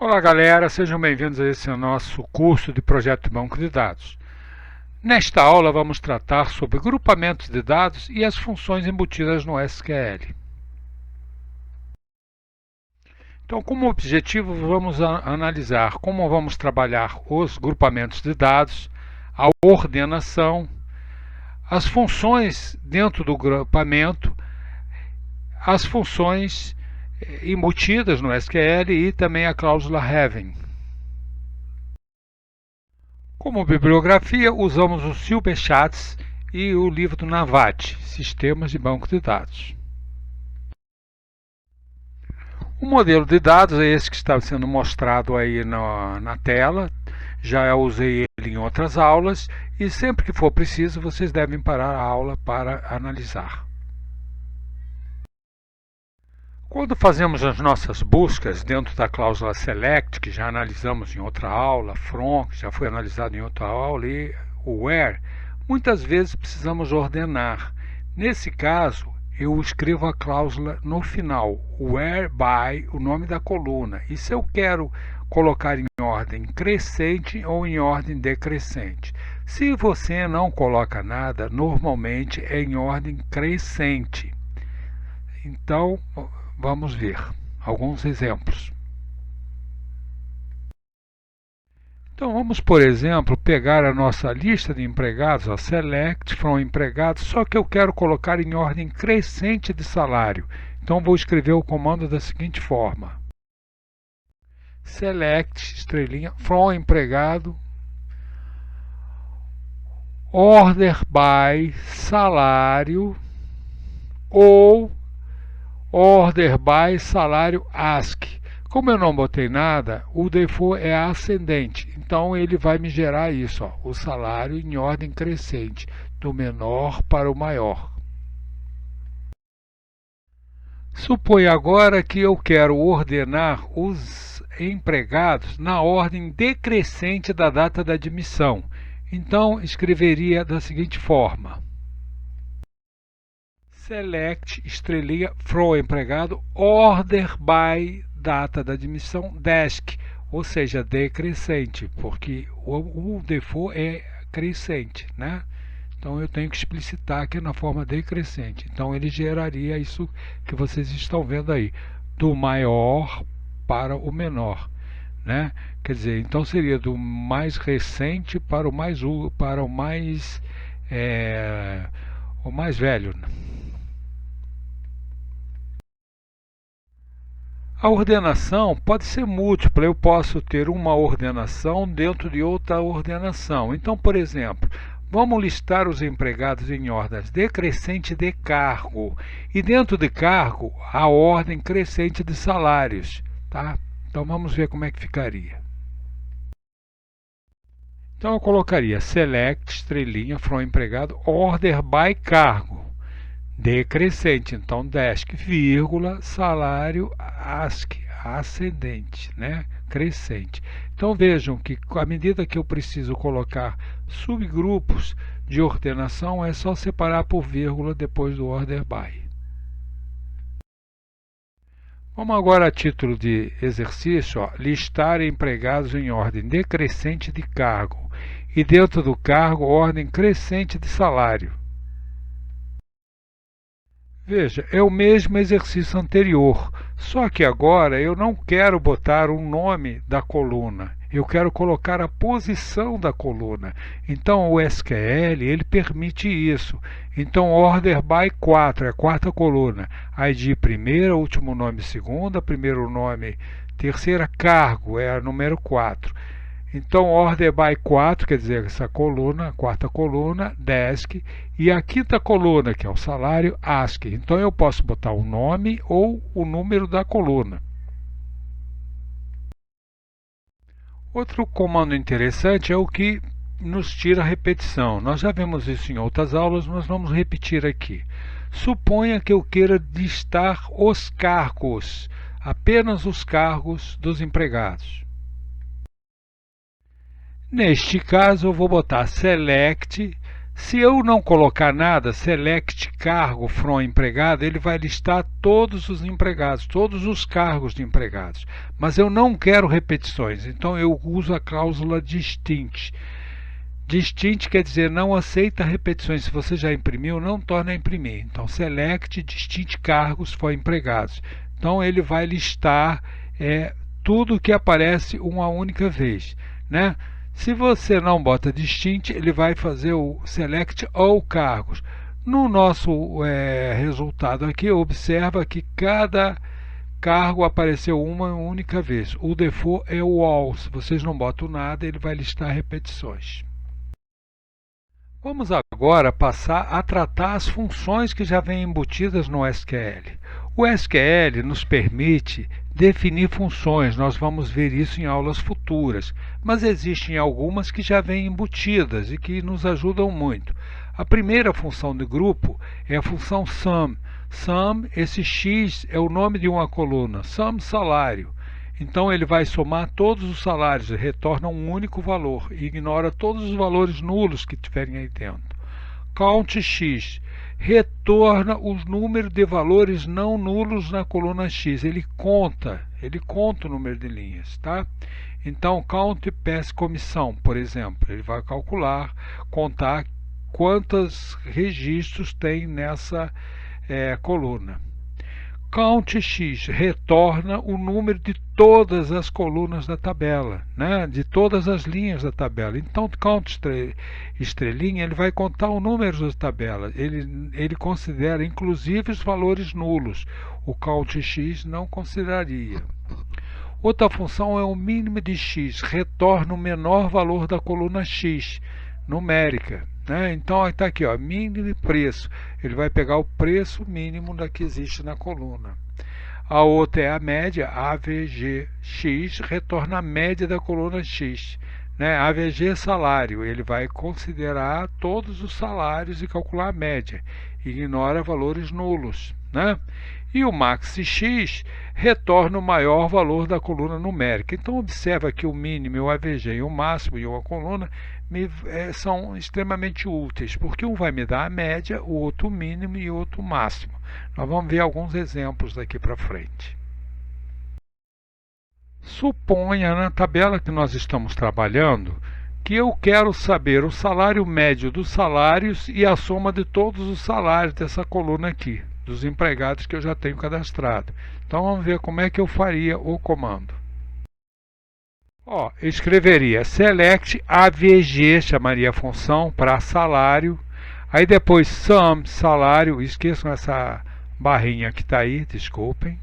Olá galera, sejam bem-vindos a esse nosso curso de projeto de banco de dados. Nesta aula vamos tratar sobre grupamentos de dados e as funções embutidas no SQL. Então, como objetivo, vamos analisar como vamos trabalhar os grupamentos de dados, a ordenação, as funções dentro do grupamento, as funções embutidas no SQL e também a cláusula having. Como bibliografia, usamos o Silberschatz e o livro do Navate, Sistemas de Banco de Dados. O modelo de dados é esse que está sendo mostrado aí na tela. Já usei ele em outras aulas e sempre que for preciso vocês devem parar a aula para analisar. Quando fazemos as nossas buscas dentro da cláusula select, que já analisamos em outra aula, from, que já foi analisado em outra aula, e o where, muitas vezes precisamos ordenar. Nesse caso, eu escrevo a cláusula no final, whereby, o nome da coluna. E se eu quero colocar em ordem crescente ou em ordem decrescente? Se você não coloca nada, normalmente é em ordem crescente. Então, vamos ver alguns exemplos. Então vamos, por exemplo, pegar a nossa lista de empregados, a select from empregados, só que eu quero colocar em ordem crescente de salário. Então vou escrever o comando da seguinte forma: select, estrelinha, from empregado, order by salário ou order by salário ask. Como eu não botei nada, o default é ascendente, então ele vai me gerar isso, ó, o salário em ordem crescente, do menor para o maior. Suponha agora que eu quero ordenar os empregados na ordem decrescente da data da admissão. Então escreveria da seguinte forma: select, estrelinha, from empregado, order by data da admissão, desk, ou seja, decrescente, porque o default é crescente, né? Então eu tenho que explicitar aqui na forma decrescente. Então ele geraria isso que vocês estão vendo aí, do maior para o menor, né? Quer dizer, então seria do mais recente para o mais velho. A ordenação pode ser múltipla, eu posso ter uma ordenação dentro de outra ordenação. Então, por exemplo, vamos listar os empregados em ordem decrescente de cargo. E dentro de cargo, a ordem crescente de salários. Tá? Então, vamos ver como é que ficaria. Então, eu colocaria select, estrelinha, from empregado, order by cargo. Decrescente, então desk, vírgula, salário ask, ascendente, né? Crescente. Então vejam que à medida que eu preciso colocar subgrupos de ordenação, é só separar por vírgula depois do order by. Vamos agora a título de exercício, ó, listar empregados em ordem decrescente de cargo e dentro do cargo ordem crescente de salário. Veja, é o mesmo exercício anterior, só que agora eu não quero botar o nome da coluna, eu quero colocar a posição da coluna. Então o SQL ele permite isso. Então order by 4 é a quarta coluna, ID primeira, último nome segunda, primeiro nome terceira, cargo é a número 4. Então, order by 4, quer dizer, essa coluna, a quarta coluna, desk, e a quinta coluna, que é o salário, ask. Então, eu posso botar o nome ou o número da coluna. Outro comando interessante é o que nos tira a repetição. Nós já vimos isso em outras aulas, mas vamos repetir aqui. Suponha que eu queira listar os cargos, apenas os cargos dos empregados. Neste caso, eu vou botar select, Se eu não colocar nada, select cargo from empregado, ele vai listar todos os empregados, todos os cargos de empregados. Mas eu não quero repetições, então eu uso a cláusula distinct. Distinct quer dizer não aceita repetições. Se você já imprimiu, não torna a imprimir. Então, select distinct cargos for empregados. Então, ele vai listar tudo que aparece uma única vez, né? Se você não bota distinct, ele vai fazer o select all cargos. No nosso resultado aqui, observa que cada cargo apareceu uma única vez. O default é o all. Se vocês não botam nada, ele vai listar repetições. Vamos agora passar a tratar as funções que já vêm embutidas no SQL. O SQL nos permite definir funções, nós vamos ver isso em aulas futuras, mas existem algumas que já vêm embutidas e que nos ajudam muito. A primeira função de grupo é a função sum. Sum, esse X é o nome de uma coluna, sum salário. Então ele vai somar todos os salários, retorna um único valor e ignora todos os valores nulos que tiverem aí dentro. Count X retorna os números de valores não nulos na coluna X. Ele conta o número de linhas, tá? Então count pass comissão, por exemplo, ele vai contar quantos registros tem nessa coluna. Count X retorna o número de todas as colunas da tabela, né? De todas as linhas da tabela. Então, count estrelinha, ele vai contar o número das tabelas. Ele considera inclusive os valores nulos. O count X não consideraria. Outra função é o mínimo de X, retorna o menor valor da coluna X, numérica. Né? Então está aqui, ó, mínimo e preço. Ele vai pegar o preço mínimo da que existe na coluna. A outra é a média, AVGX, retorna a média da coluna X. Né? AVG é salário, ele vai considerar todos os salários e calcular a média. Ignora valores nulos. Né? E o MaxX retorna o maior valor da coluna numérica. Então observa que o mínimo, o AVG e o máximo e uma coluna são extremamente úteis, porque um vai me dar a média, o outro o mínimo e o outro o máximo. Nós vamos ver alguns exemplos daqui para frente. Suponha na tabela que nós estamos trabalhando que eu quero saber o salário médio dos salários e a soma de todos os salários dessa coluna aqui, dos empregados que eu já tenho cadastrado. Então vamos ver como é que eu faria o comando. Eu escreveria select AVG, chamaria a função para salário, aí depois sum, salário, esqueçam essa barrinha que está aí, desculpem,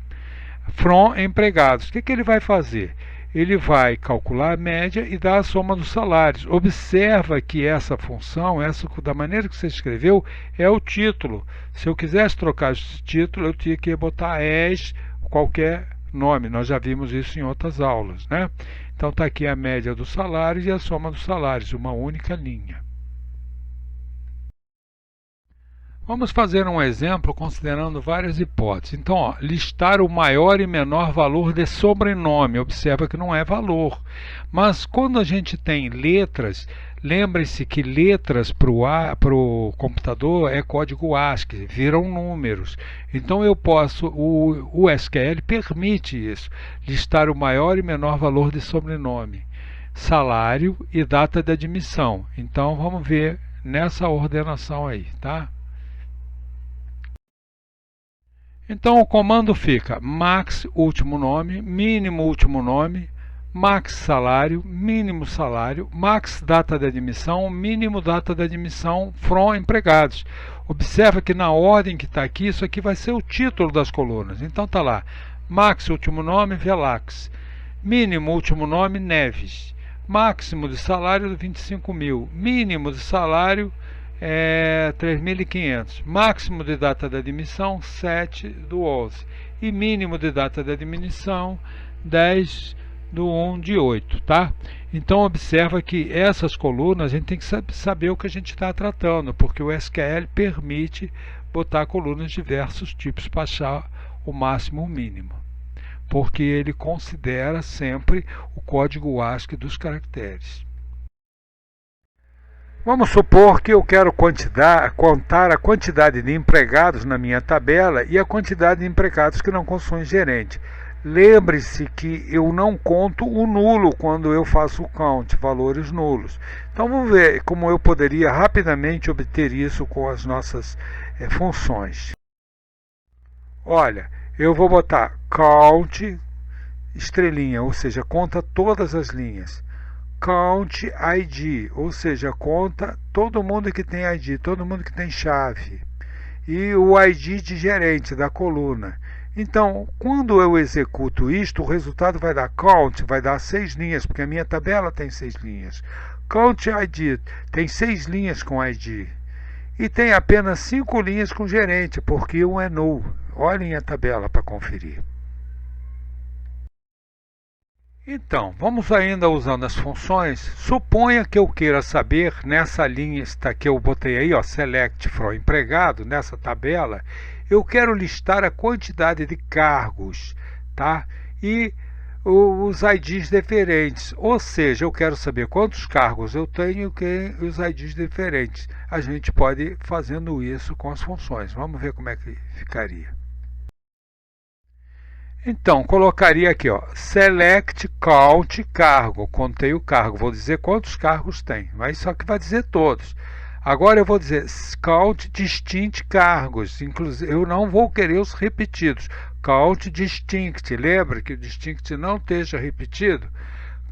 from empregados. O que ele vai fazer? Ele vai calcular a média e dar a soma dos salários. Observa que essa função, da maneira que você escreveu, é o título. Se eu quisesse trocar esse título, eu tinha que botar as, qualquer nome. Nós já vimos isso em outras aulas, né? Então está aqui a média dos salários e a soma dos salários, uma única linha. Vamos fazer um exemplo considerando várias hipóteses. Então, listar o maior e menor valor de sobrenome. Observa que não é valor. Mas quando a gente tem letras, lembre-se que letras para o computador é código ASCII, viram números. Então eu posso, o SQL permite isso, listar o maior e menor valor de sobrenome, salário e data de admissão. Então vamos ver nessa ordenação aí, tá? Então o comando fica max último nome, mínimo último nome, max salário, mínimo salário, max data de admissão, mínimo data de admissão from empregados. Observa que na ordem que está aqui, isso aqui vai ser o título das colunas. Então está lá, max último nome, Velax, mínimo último nome, Neves, máximo de salário 25 mil, mínimo de salário 3.500, máximo de data de admissão 7 do 11 e mínimo de data de admissão 10 do 1 de 8, tá? Então observa que essas colunas a gente tem que saber o que a gente está tratando, porque o SQL permite botar colunas de diversos tipos para achar o máximo e o mínimo, porque ele considera sempre o código ASCII dos caracteres. Vamos supor que eu quero contar a quantidade de empregados na minha tabela e a quantidade de empregados que não possuem gerente. Lembre-se que eu não conto o nulo quando eu faço o count, valores nulos. Então vamos ver como eu poderia rapidamente obter isso com as nossas funções. Olha, eu vou botar count estrelinha, ou seja, conta todas as linhas. Count ID, ou seja, conta todo mundo que tem ID, todo mundo que tem chave. E o ID de gerente da coluna. Então, quando eu executo isto, o resultado vai dar count, vai dar 6 linhas, porque a minha tabela tem 6 linhas. Count ID tem 6 linhas com ID. E tem apenas 5 linhas com gerente, porque um é null. Olhem a tabela para conferir. Então, vamos ainda usando as funções. Suponha que eu queira saber, nessa linha que eu botei aí, ó, select from empregado, nessa tabela, eu quero listar a quantidade de cargos, tá? E os IDs diferentes, ou seja, eu quero saber quantos cargos eu tenho e os IDs diferentes. A gente pode ir fazendo isso com as funções. Vamos ver como é que ficaria. Então, colocaria aqui, ó, select count cargo, contei o cargo, vou dizer quantos cargos tem, mas só que vai dizer todos. Agora eu vou dizer count distinct cargos, inclusive eu não vou querer os repetidos. Count distinct, lembra que o distinct não esteja repetido?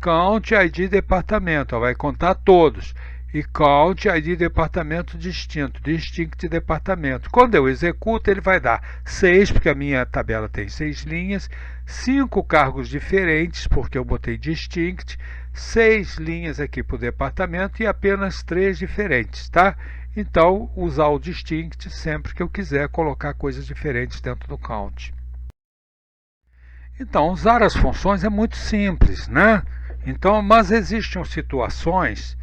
Count ID departamento, ó, vai contar todos. E count ID departamento distinto, distinct departamento. Quando eu executo, ele vai dar 6, porque a minha tabela tem 6 linhas, 5 cargos diferentes, porque eu botei distinct, 6 linhas aqui para o departamento e apenas 3 diferentes, tá? Então, usar o distinct sempre que eu quiser colocar coisas diferentes dentro do count. Então, usar as funções é muito simples, né? Então, mas existem situações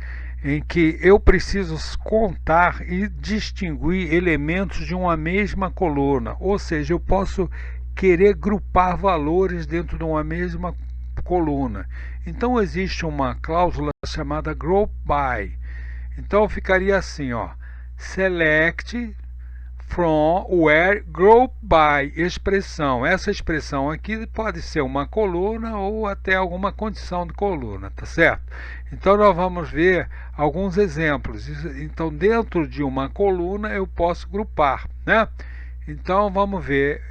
em que eu preciso contar e distinguir elementos de uma mesma coluna, ou seja, eu posso querer grupar valores dentro de uma mesma coluna. Então existe uma cláusula chamada group by. Então ficaria assim, ó, select from where group by expressão. Essa expressão aqui pode ser uma coluna ou até alguma condição de coluna, tá certo? Então nós vamos ver alguns exemplos. Então dentro de uma coluna eu posso grupar, né? Então vamos ver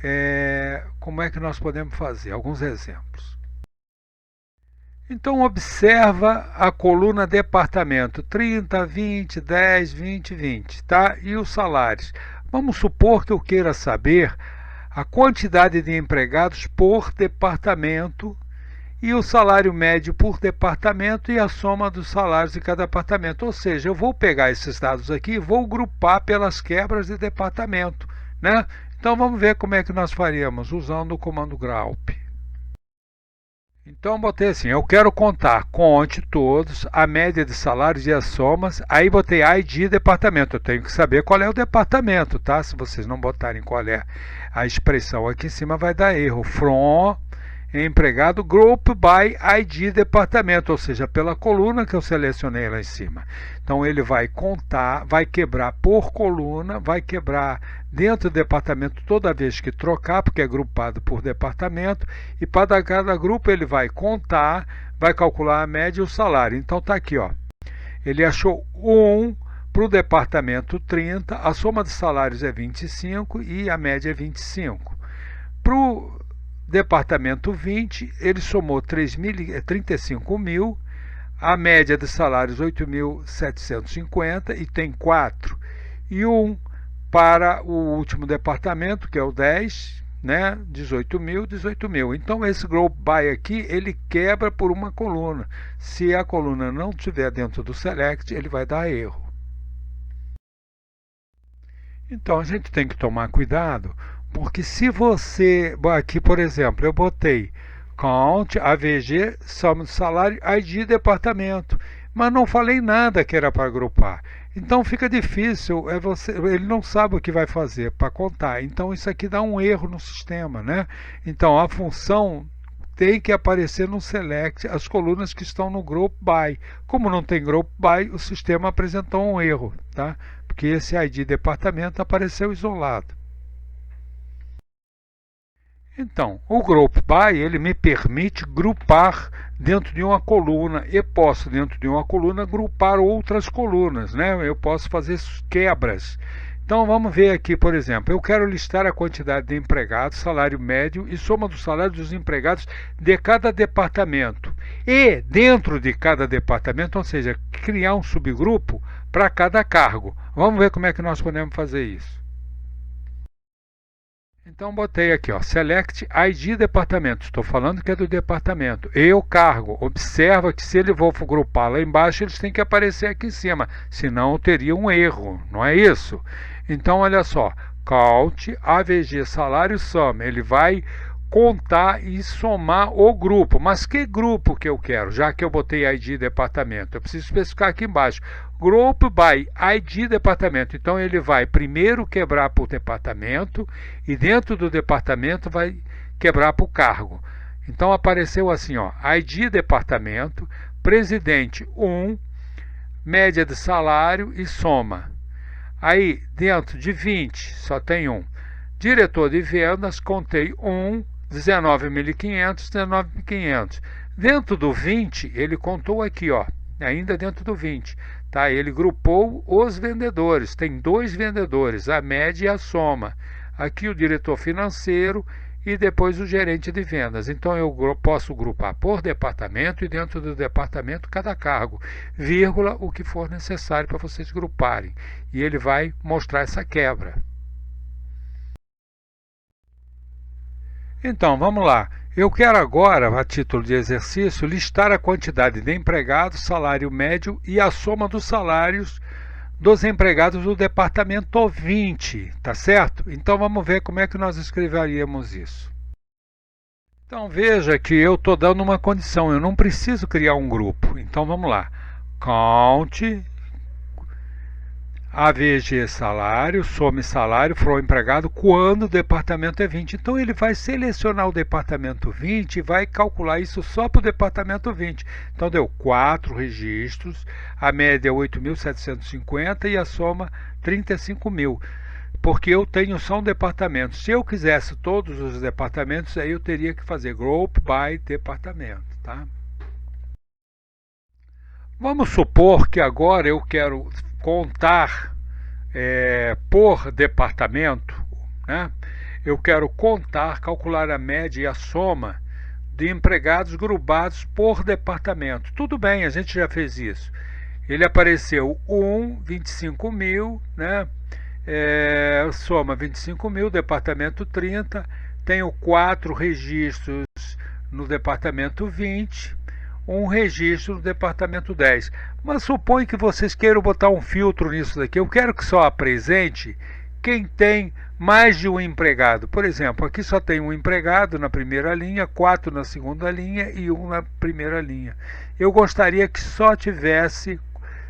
como é que nós podemos fazer alguns exemplos. Então observa a coluna departamento 30, 20, 10, 20, 20, tá? E os salários. Vamos supor que eu queira saber a quantidade de empregados por departamento e o salário médio por departamento e a soma dos salários de cada departamento. Ou seja, eu vou pegar esses dados aqui e vou grupar pelas quebras de departamento, né? Então vamos ver como é que nós faríamos usando o comando group. Então botei assim, eu quero contar, conte todos, a média de salários e as somas, aí botei ID departamento, eu tenho que saber qual é o departamento, tá? Se vocês não botarem qual é a expressão aqui em cima vai dar erro. From empregado group by ID departamento, ou seja, pela coluna que eu selecionei lá em cima. Então ele vai contar, vai quebrar por coluna, vai quebrar dentro do departamento toda vez que trocar, porque é grupado por departamento, e para cada grupo ele vai contar, vai calcular a média e o salário. Então está aqui, ó. Ele achou 1 para o departamento 30, a soma de salários é 25 e a média é 25. Para o departamento 20, ele somou 35 mil, a média de salários 8.750 e tem 4. E 1 para o último departamento, que é o 10, né? 18 mil, 18 mil. Então esse group by aqui, ele quebra por uma coluna. Se a coluna não estiver dentro do select, ele vai dar erro. Então a gente tem que tomar cuidado, porque se você, aqui por exemplo, eu botei count, AVG, soma do salário, ID departamento, mas não falei nada que era para agrupar. Então fica difícil, ele não sabe o que vai fazer para contar. Então isso aqui dá um erro no sistema, né? Então a função tem que aparecer no select as colunas que estão no group by. Como não tem group by, o sistema apresentou um erro, tá? Porque esse ID departamento apareceu isolado. Então, o Group By ele me permite grupar dentro de uma coluna e posso, dentro de uma coluna, grupar outras colunas, né? Eu posso fazer quebras. Então, vamos ver aqui, por exemplo, eu quero listar a quantidade de empregados, salário médio e soma dos salários dos empregados de cada departamento. E, dentro de cada departamento, ou seja, criar um subgrupo para cada cargo. Vamos ver como é que nós podemos fazer isso. Então botei aqui, ó, Select ID departamento. Estou falando que é do departamento. E o cargo. Observa que se ele for grupar lá embaixo, eles têm que aparecer aqui em cima. Senão eu teria um erro, não é isso? Então olha só, Count AVG salário soma. Ele vai contar e somar o grupo. Mas que grupo que eu quero? Já que eu botei ID departamento, eu preciso especificar aqui embaixo. Group by ID departamento. Então ele vai primeiro quebrar para o departamento e dentro do departamento vai quebrar para o cargo. Então apareceu assim, ó, ID departamento, presidente 1, média de salário e soma. Aí dentro de 20 só tem um. Diretor de vendas, contei 1, 19.500, 19.500. Dentro do 20, ele contou aqui, ó, ainda dentro do 20. Tá? Ele grupou os vendedores, tem 2 vendedores, a média e a soma. Aqui o diretor financeiro e depois o gerente de vendas. Então eu posso grupar por departamento e dentro do departamento cada cargo, vírgula, o que for necessário para vocês gruparem. E ele vai mostrar essa quebra. Então, vamos lá. Eu quero agora, a título de exercício, listar a quantidade de empregados, salário médio e a soma dos salários dos empregados do departamento 20, tá certo? Então vamos ver como é que nós escreveríamos isso. Então veja que eu estou dando uma condição, eu não preciso criar um grupo. Então vamos lá. Count AVG salário, some salário, for empregado quando o departamento é 20. Então ele vai selecionar o departamento 20 e vai calcular isso só para o departamento 20. Então deu 4 registros, a média é 8.750 e a soma 35.000. Porque eu tenho só um departamento. Se eu quisesse todos os departamentos, aí eu teria que fazer group by departamento, tá? Vamos supor que agora eu quero contar por departamento, né? Eu quero contar, calcular a média e a soma de empregados grupados por departamento. Tudo bem, a gente já fez isso. Ele apareceu 25.000, né? Soma 25.000, departamento 30, tenho 4 registros no departamento 20, um registro no departamento 10. Mas suponho que vocês queiram botar um filtro nisso daqui. Eu quero que só apresente quem tem mais de um empregado. Por exemplo, aqui só tem um empregado na primeira linha, 4 na segunda linha e 1 na primeira linha. Eu gostaria que só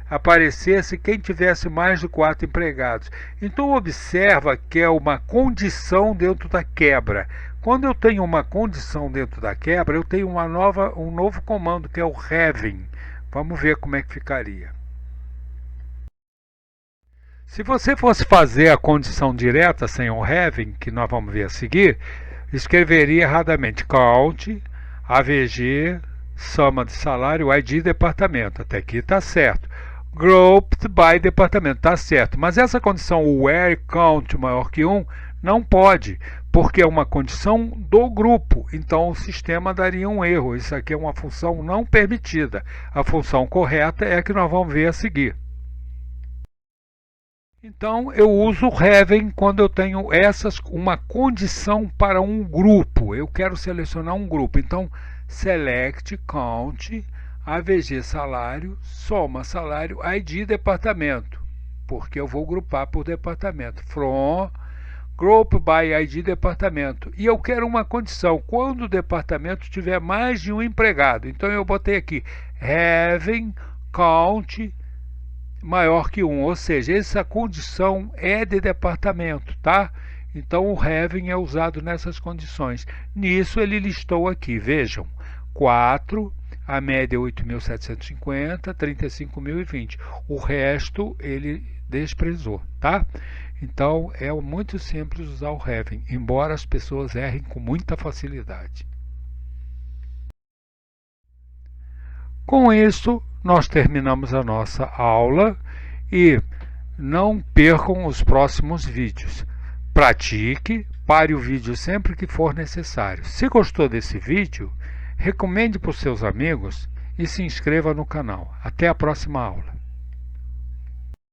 aparecesse quem tivesse mais de 4 empregados. Então observa que é uma condição dentro da quebra. Quando eu tenho uma condição dentro da quebra, eu tenho um novo comando que é o having. Vamos ver como é que ficaria. Se você fosse fazer a condição direta sem o having, que nós vamos ver a seguir, escreveria erradamente count, AVG, soma de salário, ID departamento. Até aqui está certo. Grouped by departamento, está certo. Mas essa condição where count maior que 1 não pode, porque é uma condição do grupo. Então o sistema daria um erro. Isso aqui é uma função não permitida. A função correta é a que nós vamos ver a seguir. Então eu uso o having quando eu tenho uma condição para um grupo. Eu quero selecionar um grupo. Então select count AVG salário, soma salário, ID departamento, porque eu vou grupar por departamento. From group by ID departamento. E eu quero uma condição, quando o departamento tiver mais de um empregado. Então eu botei aqui having count maior que 1, ou seja, essa condição é de departamento, tá? Então o having é usado nessas condições. Nisso ele listou aqui, vejam, 4, a média é 8.750, 35.020. O resto ele desprezou, tá? Então é muito simples usar o having, embora as pessoas errem com muita facilidade. Com isso, nós terminamos a nossa aula e não percam os próximos vídeos. Pratique, pare o vídeo sempre que for necessário. Se gostou desse vídeo, recomende para os seus amigos e se inscreva no canal. Até a próxima aula.